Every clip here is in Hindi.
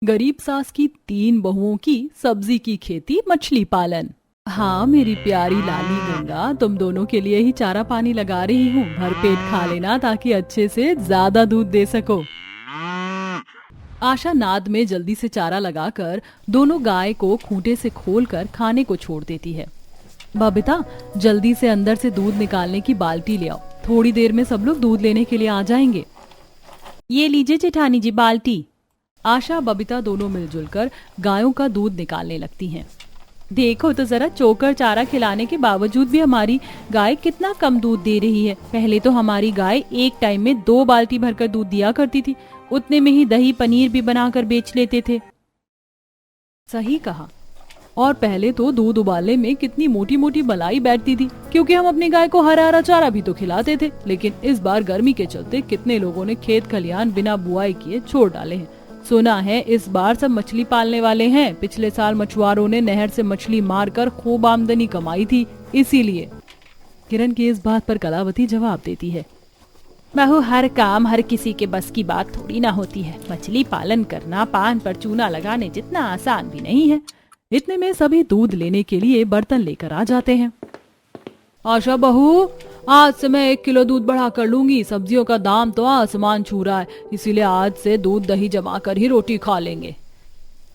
गरीब सास की 3 बहुओं की सब्जी की खेती मछली पालन। हाँ मेरी प्यारी लाली गंगा, तुम दोनों के लिए ही चारा पानी लगा रही हूँ। भरपेट खा लेना ताकि अच्छे से ज्यादा दूध दे सको। आशा नाद में जल्दी से चारा लगाकर दोनों गाय को खूंटे से खोलकर खाने को छोड़ देती है। बबीता, जल्दी से अंदर से दूध निकालने की बाल्टी ले आओ, थोड़ी देर में सब लोग दूध लेने के लिए आ जाएंगे। ये लीजिए जेठानी जी बाल्टी। आशा बबीता दोनों मिलजुल कर गायों का दूध निकालने लगती हैं। देखो तो जरा, चोकर चारा खिलाने के बावजूद भी हमारी गाय कितना कम दूध दे रही है। पहले तो हमारी गाय एक टाइम में 2 बाल्टी भरकर दूध दिया करती थी, उतने में ही दही पनीर भी बनाकर बेच लेते थे। सही कहा। और पहले तो दूध उबालने में कितनी मोटी मोटी मलाई बैठती थी, क्योंकि हम अपनी गाय को हरा हरा चारा भी तो खिलाते थे। लेकिन इस बार गर्मी के चलते कितने लोगों ने खेत खलियान बिना बुआई किए छोड़ डाले हैं। सुना है इस बार सब मछली पालने वाले हैं। पिछले साल मछुआरों ने नहर से मछली मारकर खूब आमदनी कमाई थी, इसीलिए। किरण की इस बात पर कलावती जवाब देती है, बहू, हर काम हर किसी के बस की बात थोड़ी ना होती है। मछली पालन करना पान पर चूना लगाने जितना आसान भी नहीं है। इतने में सभी दूध लेने के लिए बर्तन लेकर आ जाते हैं। आशा बहू, आज से मैं 1 किलो दूध बढ़ा कर लूंगी। सब्जियों का दाम तो आसमान छू रहा है, इसीलिए आज से दूध दही जमा कर ही रोटी खा लेंगे।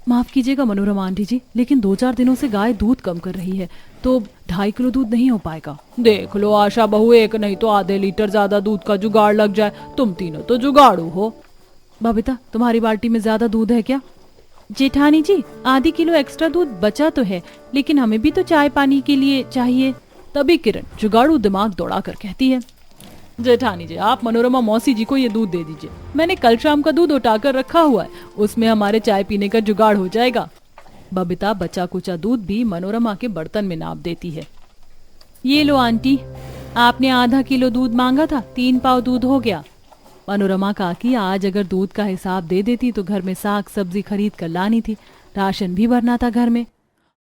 माफ कीजिएगा मनोरमा आंटी जी, लेकिन 2-4 दिनों से गाय दूध कम कर रही है, तो 2.5 किलो दूध नहीं हो पाएगा। देख लो आशा बहू, एक नहीं तो आधे लीटर ज्यादा दूध का जुगाड़ लग जाए। तुम तीनों तो जुगाड़ू हो। बबीता, तुम्हारी बाल्टी में ज्यादा दूध है क्या? जेठानी जी, आधी किलो एक्स्ट्रा दूध बचा तो है, लेकिन हमें भी तो चाय पानी के लिए चाहिए। तभी किरण जुगाड़ू दिमाग दौड़ाकर कहती है, जेठानी जी, आप मनोरमा मौसी जी को ये दूध दे दीजिए। मैंने कल शाम का दूध उठाकर रखा हुआ है, उसमें हमारे चाय पीने का जुगाड़ हो जाएगा। बबीता बचा कुचा दूध भी मनोरमा के बर्तन में नाप देती है। ये लो आंटी, आपने आधा किलो दूध मांगा था, 3 पाव दूध हो गया। मनोरमा काकी आज अगर दूध का हिसाब दे देती तो घर में साग सब्जी खरीद कर लानी थी, राशन भी भरना था घर में।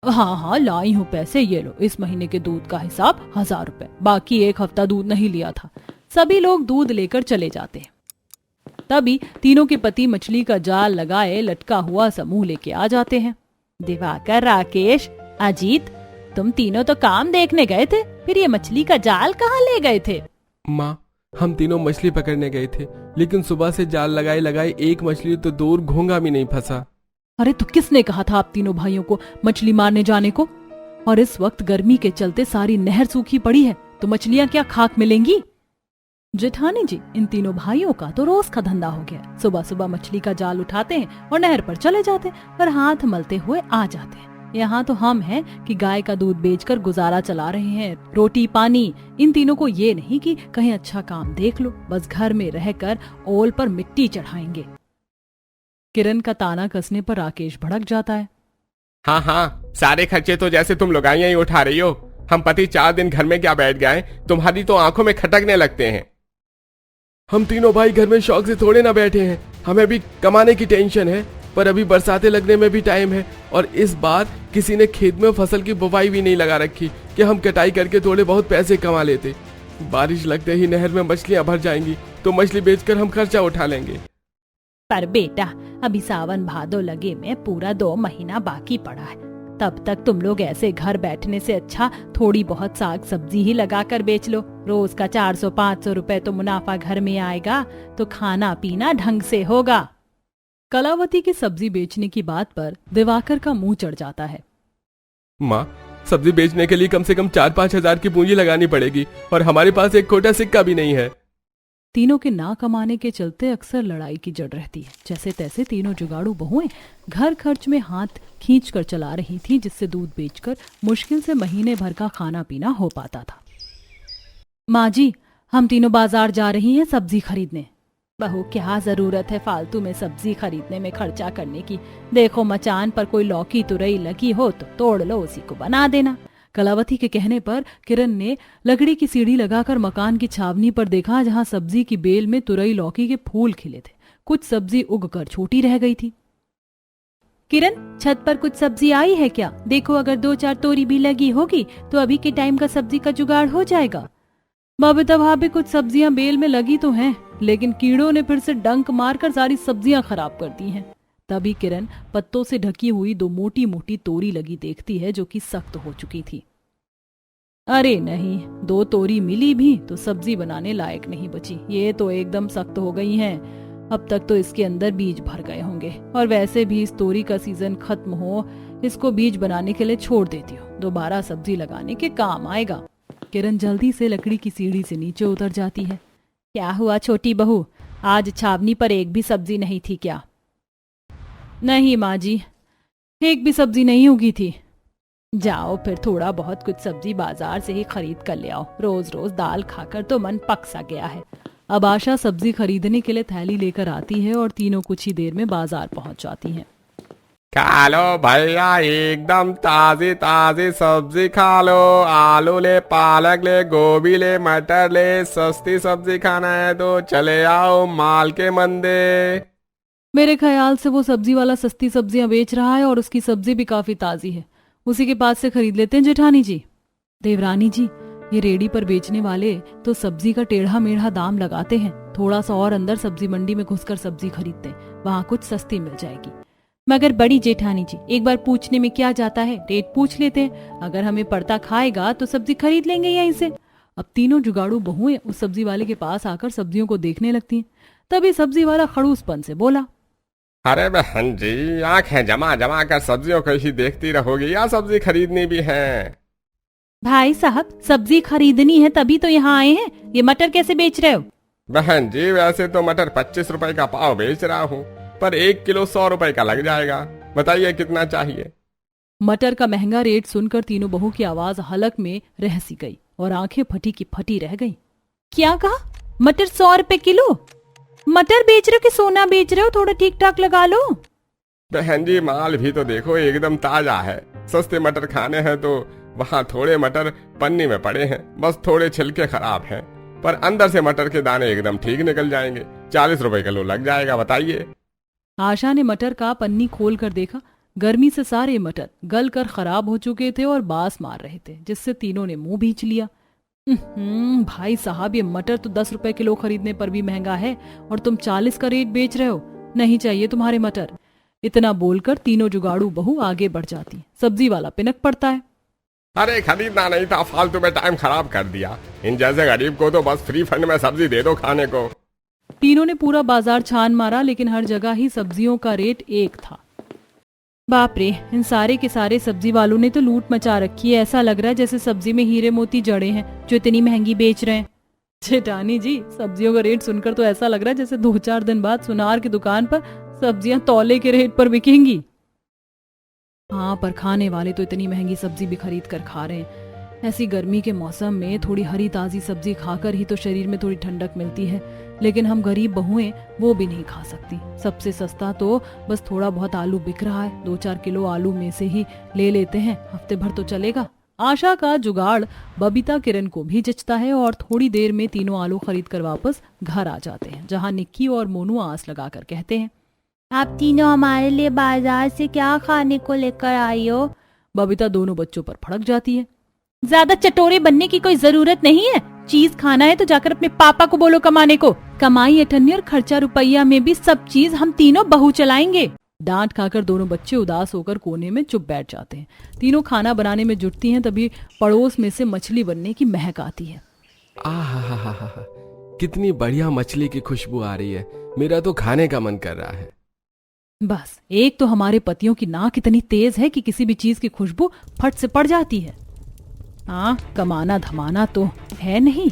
हाँ हाँ, लाई हूँ पैसे, ये लो। इस महीने के दूध का हिसाब 1000 रुपए, बाकी 1 हफ्ता दूध नहीं लिया था। सभी लोग दूध लेकर चले जाते हैं। तभी तीनों के पति मछली का जाल लगाए लटका हुआ समूह लेके आ जाते हैं। दिवाकर, राकेश, अजीत, तुम तीनों तो काम देखने गए थे, फिर ये मछली का जाल कहाँ ले गए थे? माँ, हम तीनों मछली पकड़ने गए थे, लेकिन सुबह से जाल लगाए लगाए एक मछली तो दूर घोंगा भी नहीं फंसा। अरे तो किसने कहा था आप तीनों भाइयों को मछली मारने जाने को? और इस वक्त गर्मी के चलते सारी नहर सूखी पड़ी है, तो मछलियां क्या खाक मिलेंगी? जेठानी जी, इन तीनों भाइयों का तो रोज का धंधा हो गया। सुबह सुबह मछली का जाल उठाते हैं और नहर पर चले जाते हैं और हाथ मलते हुए आ जाते हैं। यहाँ तो हम हैं कि गाय का दूध बेचकर गुजारा चला रहे हैं, रोटी पानी। इन तीनों को ये नहीं कि कहीं अच्छा काम देख लो, बस घर में रहकर ओल पर मिट्टी चढ़ाएंगे। किरण का ताना कसने पर राकेश भड़क जाता है। हाँ हाँ, सारे खर्चे तो जैसे तुम लुगाइयां ही उठा रही हो। हम पति 4 दिन घर में क्या बैठ गए, तुम्हारी तो आंखों में खटकने लगते हैं। हम तीनों भाई घर में शौक से थोड़े ना बैठे हैं, हमें भी कमाने की टेंशन है। पर अभी बरसातें लगने में भी टाइम है, और इस बार किसी ने खेत में फसल की बुवाई भी नहीं लगा रखी कि हम कटाई करके थोड़े बहुत पैसे कमा लेते। बारिश लगते ही नहर में मछलियां भर जाएंगी, तो मछली बेचकर हम खर्चा उठा लेंगे। पर बेटा, अभी सावन भादो लगे में पूरा 2 महीना बाकी पड़ा है। तब तक तुम लोग ऐसे घर बैठने से अच्छा थोड़ी बहुत साग सब्जी ही लगा कर बेच लो। रोज का 400-500 रुपए तो मुनाफा घर में आएगा, तो खाना पीना ढंग से होगा। कलावती की सब्जी बेचने की बात पर दिवाकर का मुंह चढ़ जाता है। माँ, सब्जी बेचने के लिए कम से कम 4-5 हजार की पूंजी लगानी पड़ेगी, और हमारे पास एक खोटा सिक्का भी नहीं है। तीनों के ना कमाने के चलते अक्सर लड़ाई की जड़ रहती है। जैसे तैसे तीनों जुगाड़ू बहुएं घर खर्च में हाथ खींच कर चला रही थी, जिससे दूध बेचकर मुश्किल से महीने भर का खाना पीना हो पाता था। माँ जी, हम तीनों बाजार जा रही हैं सब्जी खरीदने। बहू, क्या जरूरत है फालतू में सब्जी खरीदने में खर्चा करने की? देखो, मचान पर कोई लौकी तुरई लगी हो तो तोड़ लो, उसी को बना देना। कलावती के कहने पर किरण ने लकड़ी की सीढ़ी लगाकर मकान की छावनी पर देखा, जहाँ सब्जी की बेल में तुरई लौकी के फूल खिले थे। कुछ सब्जी उगकर छोटी रह गई थी। किरण, छत पर कुछ सब्जी आई है क्या? देखो, अगर 2-4 तोरी भी लगी होगी तो अभी के टाइम का सब्जी का जुगाड़ हो जाएगा। बबीता भाभी, कुछ सब्जियां बेल में लगी तो हैं, लेकिन कीड़ों ने फिर से डंक मारकर सारी सब्जियां खराब कर दी हैं। तभी किरण पत्तों से ढकी हुई 2 मोटी मोटी तोरी लगी देखती है जो कि सख्त हो चुकी थी। अरे नहीं, 2 तोरी मिली भी तो सब्जी बनाने लायक नहीं बची, ये तो एकदम सख्त हो गई हैं। अब तक तो इसके अंदर बीज भर गए होंगे, और वैसे भी इस तोरी का सीजन खत्म हो, इसको बीज बनाने के लिए छोड़ देती हूँ, दोबारा सब्जी लगाने के काम आएगा। किरण जल्दी से लकड़ी की सीढ़ी से नीचे उतर जाती है। क्या हुआ छोटी बहू, आज छावनी पर एक भी सब्जी नहीं थी क्या? नहीं माँ जी, एक भी सब्जी नहीं उगी थी। जाओ फिर थोड़ा बहुत कुछ सब्जी बाजार से ही खरीद कर ले आओ, रोज रोज दाल खाकर तो मन पक सा गया है। अब आशा सब्जी खरीदने के लिए थैली लेकर आती है और तीनों कुछ ही देर में बाजार पहुंच जाती हैं। खा लो भैया, एकदम ताजी ताजी सब्जी खा लो। आलू ले, पालक ले, गोभी ले, मटर ले, सस्ती सब्जी खाना है तो चले आओ माल के मंदे। मेरे ख्याल से वो सब्जी वाला सस्ती सब्जियां बेच रहा है और उसकी सब्जी भी काफी ताजी है, उसी के पास से खरीद लेते हैं जेठानी जी। देवरानी जी, ये रेडी पर बेचने वाले तो सब्जी का टेढ़ा मेढ़ा दाम लगाते हैं, थोड़ा सा और अंदर सब्जी मंडी में घुसकर सब्जी खरीदते हैं, वहाँ कुछ सस्ती मिल जाएगी। मगर बड़ी जेठानी जी, एक बार पूछने में क्या जाता है, रेट पूछ लेते हैं, अगर हमें पड़ता खाएगा तो सब्जी खरीद लेंगे यहीं से। अब तीनों जुगाड़ू बहुएं उस सब्जी वाले के पास आकर सब्जियों को देखने लगती हैं। तभी सब्जी वाला खड़ूसपन से बोला, अरे बहन जी, आंखें जमा जमा कर सब्जियों को ही देखती रहोगी या सब्जी खरीदनी भी है? भाई साहब, सब्जी खरीदनी है तभी तो यहाँ आए हैं, ये मटर कैसे बेच रहे हो? बहन जी, वैसे तो मटर 25 रुपए का पाव बेच रहा हूँ, पर 1 किलो 100 रुपए का लग जाएगा। बताइए कितना चाहिए? मटर का महंगा रेट सुनकर तीनों बहू की आवाज हलक में रह सी गई और आंखें फटी की फटी रह गई। क्या कहा? मटर 100 रुपए किलो? मटर बेच रहे हो कि सोना बेच रहे हो? थोड़ा ठीक ठाक लगा लो। बहन जी, माल भी तो देखो, एकदम ताजा है। सस्ते मटर खाने हैं तो वहाँ थोड़े मटर पन्नी में पड़े हैं, बस थोड़े छिलके खराब हैं, पर अंदर से मटर के दाने एकदम ठीक निकल जाएंगे। 40 रुपए किलो लग जाएगा। बताइए। आशा ने मटर का पन्नी खोल कर देखा। गर्मी से सारे मटर गल कर खराब हो चुके थे और बास मार रहे थे, जिससे तीनों ने मुंह भींच लिया। भाई साहब, ये मटर तो 10 रुपए किलो खरीदने पर भी महंगा है और तुम 40 का रेट बेच रहे हो। नहीं चाहिए तुम्हारे मटर। इतना बोलकर तीनों जुगाड़ू बहू आगे बढ़ जाती। सब्जी वाला पिनक पड़ता है। अरे खरीदना नहीं था, फालतू में टाइम खराब कर दिया। इन जैसे गरीब को तो बस फ्री फंड में सब्जी दे दो खाने को। तीनों ने पूरा बाजार छान मारा, लेकिन हर जगह ही सब्जियों का रेट एक था। बाप रे, इन सारे के सारे सब्जी वालों ने तो लूट मचा रखी है। ऐसा लग रहा है जैसे सब्जी में हीरे मोती जड़े हैं जो इतनी महंगी बेच रहे हैं। जेठानी जी, सब्जियों का रेट सुनकर तो ऐसा लग रहा है जैसे 2-4 दिन बाद सुनार की दुकान पर सब्जियां तौले के रेट पर बिकेंगी। हाँ, पर खाने वाले तो इतनी महंगी सब्जी भी खरीद कर खा रहे हैं। ऐसी गर्मी के मौसम में थोड़ी हरी ताजी सब्जी खाकर ही तो शरीर में थोड़ी ठंडक मिलती है, लेकिन हम गरीब बहुएं वो भी नहीं खा सकती। सबसे सस्ता तो बस थोड़ा बहुत आलू बिक रहा है, 2-4 किलो आलू में से ही ले लेते हैं, हफ्ते भर तो चलेगा। आशा का जुगाड़ बबीता किरण को भी जचता है और थोड़ी देर में तीनों आलू खरीद कर वापस घर आ जाते हैं, जहाँ निक्की और मोनू आस लगाकर कहते हैं, आप तीनों हमारे लिए बाजार से क्या खाने को लेकर आई हो? बबीता दोनों बच्चों पर भड़क जाती है। ज्यादा चटोरे बनने की कोई जरूरत नहीं है। चीज खाना है तो जाकर अपने पापा को बोलो कमाने को। कमाई अठन्नी और खर्चा रुपया में भी सब चीज हम तीनों बहू चलाएंगे। डांट खाकर दोनों बच्चे उदास होकर कोने में चुप बैठ जाते हैं। तीनों खाना बनाने में जुटती हैं, तभी पड़ोस में से मछली बनने की महक आती है। आहा, कितनी बढ़िया मछली की खुशबू आ रही है। मेरा तो खाने का मन कर रहा है। बस एक तो हमारे पतियों की नाक इतनी तेज है कि किसी भी चीज की खुशबू फट से पड़ जाती है। हाँ, कमाना धमाना तो है नहीं,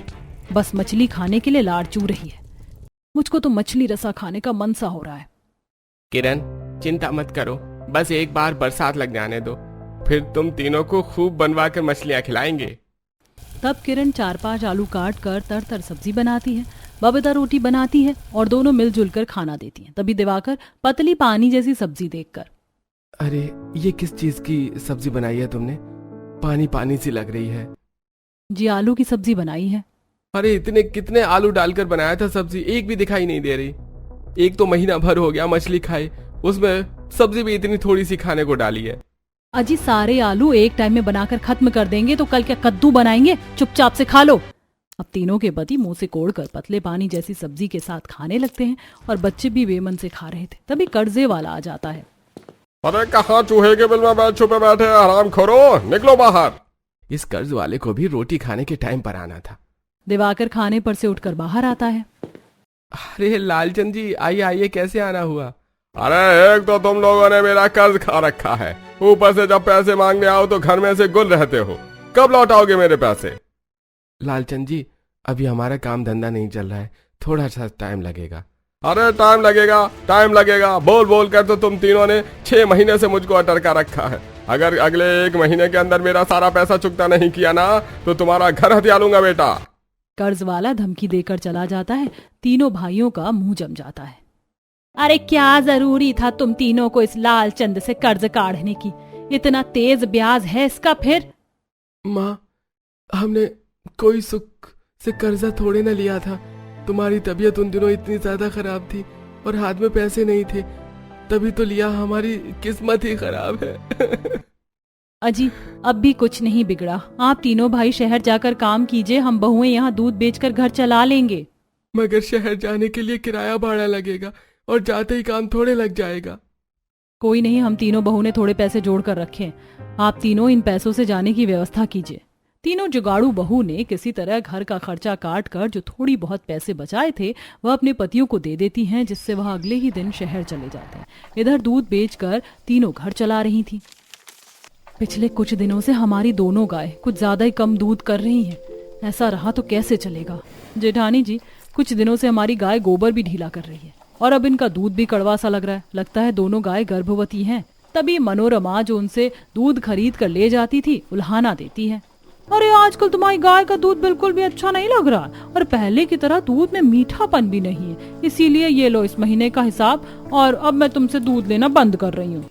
बस मछली खाने के लिए लाड़ चू रही है। मुझको तो मछली रसा खाने का मन सा हो रहा है। किरण, चिंता मत करो, बस एक बार बरसात लग जाने दो, फिर तुम तीनों को खूब बनवा कर मछलियाँ खिलाएंगे। तब किरण 4-5 आलू काट कर तर सब्जी बनाती है, बबीता रोटी बनाती है और दोनों मिलजुल कर खाना देती हैं। तभी दिवाकर पतली पानी जैसी सब्जी देखकर, अरे ये किस चीज की सब्जी बनाई है तुमने? पानी पानी सी लग रही है। जी, आलू की सब्जी बनाई है। अरे इतने कितने आलू डालकर बनाया था सब्जी, एक भी दिखाई नहीं दे रही। एक तो महीना भर हो गया मछली खाए, उसमें सब्जी भी इतनी थोड़ी सी खाने को डाली है। अजी, सारे आलू एक टाइम में बनाकर खत्म कर देंगे तो कल क्या कद्दू बनाएंगे? चुपचाप से खा लो। अब तीनों के पति मुंह से कोड़कर पतले पानी जैसी सब्जी के साथ खाने लगते हैं और बच्चे भी बेमन से खा रहे थे। तभी कर्जे वाला आ जाता है। अरे कहाँ चूहे के बिल में छुपे बैठे हराम खोरो, निकलो बाहर। इस कर्ज वाले को भी रोटी खाने के टाइम पर आना था। दिवाकर खाने पर से उठकर बाहर आता है। अरे लालचंद जी, आइए आइए, कैसे आना हुआ? अरे एक तो तुम लोगों ने मेरा कर्ज खा रखा है, ऊपर से जब पैसे मांगने आओ तो घर में से गुल रहते हो। कब लौटाओगे मेरे पैसे? लालचंद जी, अभी हमारा काम धंधा नहीं चल रहा है, थोड़ा सा टाइम लगेगा। अरे टाइम लगेगा बोल बोल कर तो तुम तीनों ने 6 महीने से मुझको अटका रखा है। अगर अगले 1 महीने के अंदर मेरा सारा पैसा चुकता नहीं किया ना तो तुम्हारा घर हथिया लूंगा बेटा। कर्ज वाला धमकी देकर चला जाता है। तीनों भाइयों का मुंह जम जाता है। अरे क्या जरूरी था तुम तीनों को इस लालचंद से कर्ज काढ़ने की? इतना तेज ब्याज है इसका। फिर माँ, हमने कोई सुख से कर्जा थोड़े न लिया था। तुम्हारी तबीयत उन दिनों इतनी ज्यादा खराब थी और हाथ में पैसे नहीं थे, तभी तो लिया। हमारी किस्मत ही खराब है। अजी, अब भी कुछ नहीं बिगड़ा। आप तीनों भाई शहर जाकर काम कीजिए, हम बहुएं यहाँ दूध बेचकर घर चला लेंगे। मगर शहर जाने के लिए किराया भाड़ा लगेगा और जाते ही काम थोड़े लग जाएगा। कोई नहीं, हम तीनों बहू ने थोड़े पैसे जोड़ कर रखे। आप तीनों इन पैसों से जाने की व्यवस्था कीजिए। तीनों जुगाड़ू बहू ने किसी तरह घर का खर्चा काट कर जो थोड़ी बहुत पैसे बचाए थे वह अपने पतियों को दे देती हैं, जिससे वह अगले ही दिन शहर चले जाते हैं। इधर दूध बेचकर तीनों घर चला रही थी। पिछले कुछ दिनों से हमारी दोनों गाय कुछ ज्यादा ही कम दूध कर रही हैं। ऐसा रहा तो कैसे चलेगा? जेठानी जी, कुछ दिनों से हमारी गाय गोबर भी ढीला कर रही है और अब इनका दूध भी कड़वा सा लग रहा है। लगता है दोनों गाय गर्भवती हैं। तभी मनोरमा, जो उनसे दूध खरीद कर ले जाती थी, उल्हाना देती है। अरे आजकल तुम्हारी गाय का दूध बिल्कुल भी अच्छा नहीं लग रहा और पहले की तरह दूध में मीठापन भी नहीं है, इसीलिए ये लो इस महीने का हिसाब और अब मैं तुमसे दूध लेना बंद कर रही हूँ।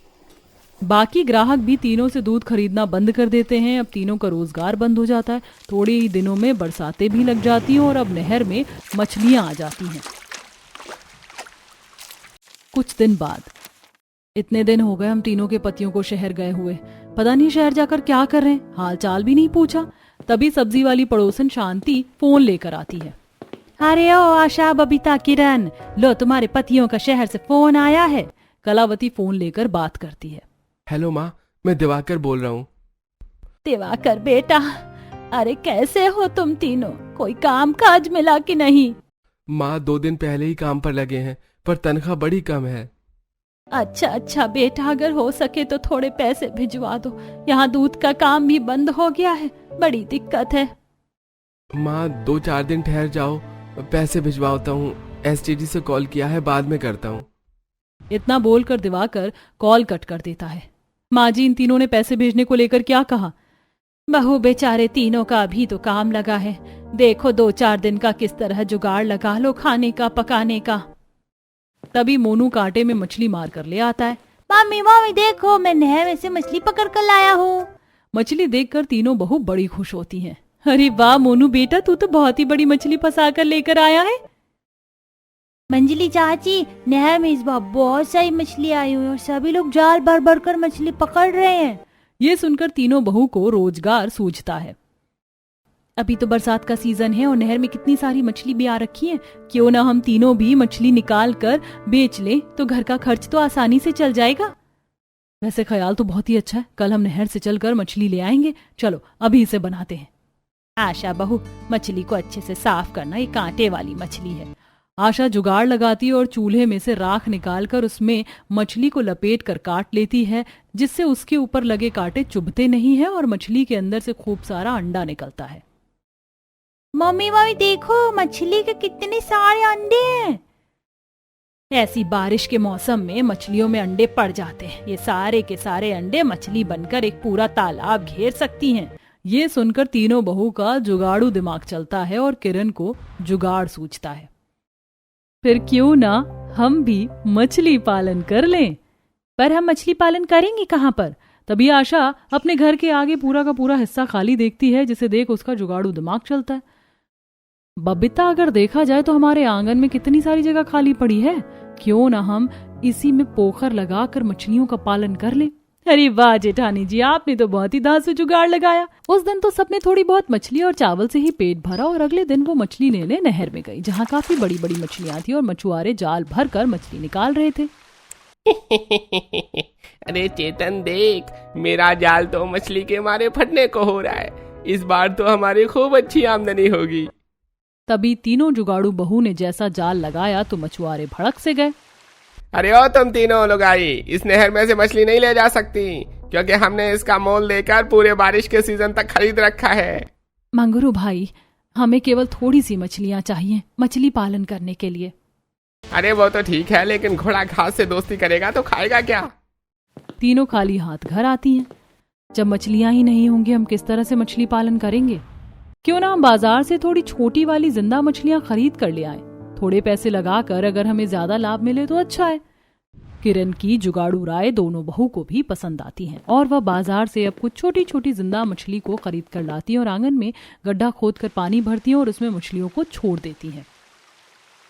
बाकी ग्राहक भी तीनों से दूध खरीदना बंद कर देते हैं। अब तीनों का रोजगार बंद हो जाता है। थोड़े ही दिनों में बरसातें भी लग जाती हैं और अब नहर में मछलियां आ जाती हैं। कुछ दिन बाद, इतने दिन हो गए हम तीनों के पतियों को शहर गए हुए, पता नहीं शहर जाकर क्या कर रहे हैं, हाल चाल भी नहीं पूछा। तभी सब्जी वाली पड़ोसन शांति फोन लेकर आती है। अरे ओ आशा, बबीता, किरण, लो तुम्हारे पतियों का शहर से फोन आया है। कलावती फोन लेकर बात करती है। हेलो माँ, मैं दिवाकर बोल रहा हूँ। दिवाकर बेटा, अरे कैसे हो तुम तीनों? कोई काम काज मिला कि नहीं? माँ, 2 दिन पहले ही काम पर लगे हैं, पर तनख्वाह बड़ी कम है। अच्छा बेटा, अगर हो सके तो थोड़े पैसे भिजवा दो। यहाँ दूध का काम भी बंद हो गया है, बड़ी दिक्कत है। माँ, 2-4 दिन ठहर जाओ, पैसे भिजवाता हूँ। एसटीडी से कॉल किया है, बाद में करता हूँ। इतना बोलकर दिवाकर कॉल कट कर देता है। माँ जी, इन तीनों ने पैसे भेजने को लेकर क्या कहा? बहू बेचारे तीनों का अभी तो काम लगा है, देखो 2-4 दिन का किस तरह जुगाड़ लगा लो खाने का, पकाने का। तभी मोनू कांटे में मछली मार कर ले आता है। मम्मी देखो, मैं नहर में से मछली पकड़ कर लाया हूँ। मछली देखकर तीनों बहू बड़ी खुश होती हैं। अरे वाह मोनू बेटा, तू तो बहुत ही बड़ी मछली फंसा कर लेकर आया है। मंजली चाची, नहर में इस बार बहुत सारी मछली आई हुई और सभी लोग जाल भर भर कर मछली पकड़ रहे हैं। ये सुनकर तीनों बहू को रोजगार सूझता है। अभी तो बरसात का सीजन है और नहर में कितनी सारी मछली भी आ रखी है, क्यों ना हम तीनों भी मछली निकाल कर बेच लें तो घर का खर्च तो आसानी से चल जाएगा। वैसे ख्याल तो बहुत ही अच्छा है, कल हम नहर से चलकर मछली ले आएंगे। चलो अभी इसे बनाते हैं। आशा बहू, मछली को अच्छे से साफ करना, ये कांटे वाली मछली है। आशा जुगाड़ लगाती और चूल्हे में से राख निकालकर उसमें मछली को लपेट कर काट लेती है, जिससे उसके ऊपर लगे कांटे चुभते नहीं है और मछली के अंदर से खूब सारा अंडा निकलता है। मम्मी देखो, मछली के कितने सारे अंडे हैं। ऐसी बारिश के मौसम में मछलियों में अंडे पड़ जाते हैं। ये सारे के सारे अंडे मछली बनकर एक पूरा तालाब घेर सकती हैं। ये सुनकर तीनों बहू का जुगाड़ू दिमाग चलता है और किरण को जुगाड़ सूझता है। फिर क्यों ना हम भी मछली पालन कर लें। पर हम मछली पालन करेंगे कहाँ पर? तभी आशा अपने घर के आगे पूरा का पूरा हिस्सा खाली देखती है, जिसे देख उसका जुगाड़ू दिमाग चलता है। बबीता, अगर देखा जाए तो हमारे आंगन में कितनी सारी जगह खाली पड़ी है, क्यों ना हम इसी में पोखर लगाकर मछलियों का पालन कर लें। अरे वाह जेठानी जी, आपने तो बहुत ही धांसू जुगाड़ लगाया। उस दिन तो सबने थोड़ी बहुत मछली और चावल से ही पेट भरा और अगले दिन वो मछली लेने नहर में गई, जहाँ काफी बड़ी बड़ी मछलियाँ थी और मछुआरे जाल भर कर मछली निकाल रहे थे। अरे चेतन देख, मेरा जाल तो मछली के मारे फटने को हो रहा है। इस बार तो हमारी खूब अच्छी आमदनी होगी। तभी तीनों जुगाड़ू बहू ने जैसा जाल लगाया तो मछुआरे भड़क से गए। अरे ओ तुम तीनों लुगाई, इस नहर में से मछली नहीं ले जा सकती, क्योंकि हमने इसका मोल देकर पूरे बारिश के सीजन तक खरीद रखा है। मंगरू भाई, हमें केवल थोड़ी सी मछलियाँ चाहिए मछली पालन करने के लिए। अरे वो तो ठीक है, लेकिन घोड़ा घास से दोस्ती करेगा तो खाएगा क्या? तीनों खाली हाथ घर आती हैं। जब मछलियाँ ही नहीं होंगी हम किस तरह से मछली पालन करेंगे? क्यों ना हम बाजार से थोड़ी छोटी वाली जिंदा मछलियाँ खरीद कर ले आए। थोड़े पैसे लगाकर अगर हमें ज्यादा लाभ मिले तो अच्छा है। किरण की जुगाड़ू राय दोनों बहू को भी पसंद आती है और वह बाजार से अब कुछ छोटी छोटी जिंदा मछली को खरीद कर लाती है और आंगन में गड्ढा खोदकर पानी भरती है और उसमें मछलियों को छोड़ देती है।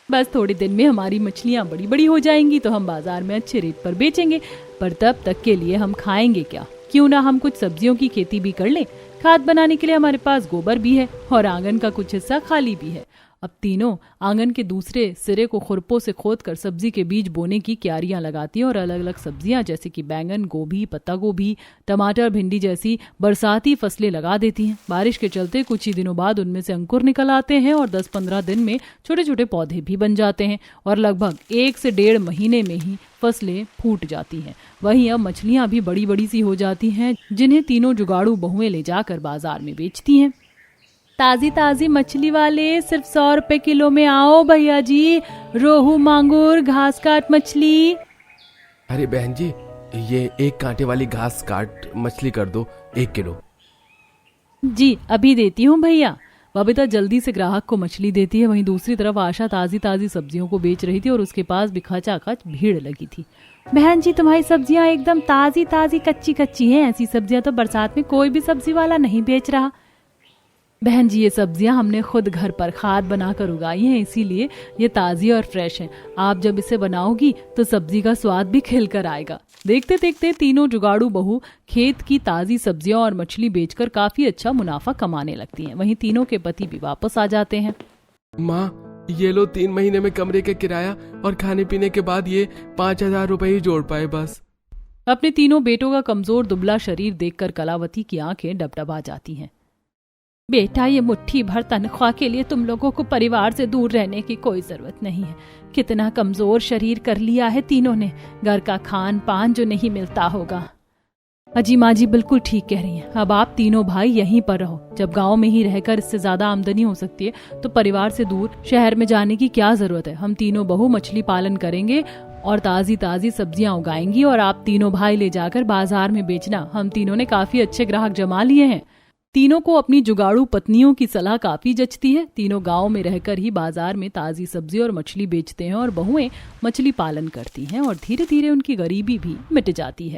बस थोड़े दिन में हमारी मछलियाँ बड़ी बड़ी हो जाएंगी तो हम बाजार में अच्छे रेट पर बेचेंगे, पर तब तक के लिए हम खाएंगे क्या? क्यों ना हम कुछ सब्जियों की खेती भी कर लें। खाद बनाने के लिए हमारे पास गोबर भी है और आंगन का कुछ हिस्सा खाली भी है। अब तीनों आंगन के दूसरे सिरे को खुरपों से खोदकर सब्जी के बीज बोने की क्यारियां लगाती हैं और अलग अलग सब्जियां जैसे कि बैंगन, गोभी, पत्ता गोभी, टमाटर, भिंडी जैसी बरसाती फसलें लगा देती हैं। बारिश के चलते कुछ ही दिनों बाद उनमें से अंकुर निकल आते हैं और 10-15 दिन में छोटे छोटे पौधे भी बन जाते हैं और लगभग 1 से 1.5 महीने में ही फसलें फूट जाती हैं। वहीं अब मछलियां भी बड़ी बड़ी सी हो जाती हैं, जिन्हें तीनों जुगाड़ू बहुएं ले जाकर बाजार में बेचती हैं। ताजी ताजी मछली वाले सिर्फ 100 रुपए किलो में आओ भैया जी। रोहू, मांगुर, घास काट मछली। अरे बहन जी, ये 1 कांटे वाली घास काट मछली कर दो, 1 किलो। जी अभी देती हूँ भैया। बबीता जल्दी से ग्राहक को मछली देती है। वहीं दूसरी तरफ आशा ताजी ताजी सब्जियों को बेच रही थी और उसके पास भी खचाखच भीड़ लगी थी। बहन जी, तुम्हारी सब्जियां एकदम ताजी ताजी कच्ची कच्ची हैं। ऐसी सब्जियां तो बरसात में कोई भी सब्जी वाला नहीं बेच रहा। बहन जी, ये सब्जियां हमने खुद घर पर खाद बनाकर उगाई हैं, इसीलिए ये ताज़ी और फ्रेश हैं। आप जब इसे बनाओगी तो सब्जी का स्वाद भी खिलकर आएगा। देखते देखते तीनों जुगाड़ू बहू खेत की ताज़ी सब्जियां और मछली बेचकर काफी अच्छा मुनाफा कमाने लगती हैं। वहीं तीनों के पति भी वापस आ जाते हैं। माँ, ये लो 3 महीने में कमरे का किराया और खाने पीने के बाद ये 5,000 रुपए ही जोड़ पाए बस। अपने तीनों बेटों का कमजोर दुबला शरीर देखकर कलावती की आंखें डबडबा जाती हैं। बेटा, ये मुट्ठी भर तनख्वाह के लिए तुम लोगों को परिवार से दूर रहने की कोई जरूरत नहीं है। कितना कमजोर शरीर कर लिया है तीनों ने। घर का खान पान जो नहीं मिलता होगा। अजी माँ जी बिल्कुल ठीक कह रही हैं। अब आप तीनों भाई यहीं पर रहो। जब गांव में ही रहकर इससे ज्यादा आमदनी हो सकती है तो परिवार से दूर शहर में जाने की क्या जरूरत है। हम तीनों बहू मछली पालन करेंगे और ताजी ताजी सब्जियां उगाएंगी और आप तीनों भाई ले जाकर बाजार में बेचना। हम तीनों ने काफी अच्छे ग्राहक जमा लिए हैं। तीनों को अपनी जुगाड़ू पत्नियों की सलाह काफी जचती है। तीनों गांव में रहकर ही बाजार में ताजी सब्जी और मछली बेचते हैं और बहुएं मछली पालन करती हैं और धीरे धीरे उनकी गरीबी भी मिट जाती है।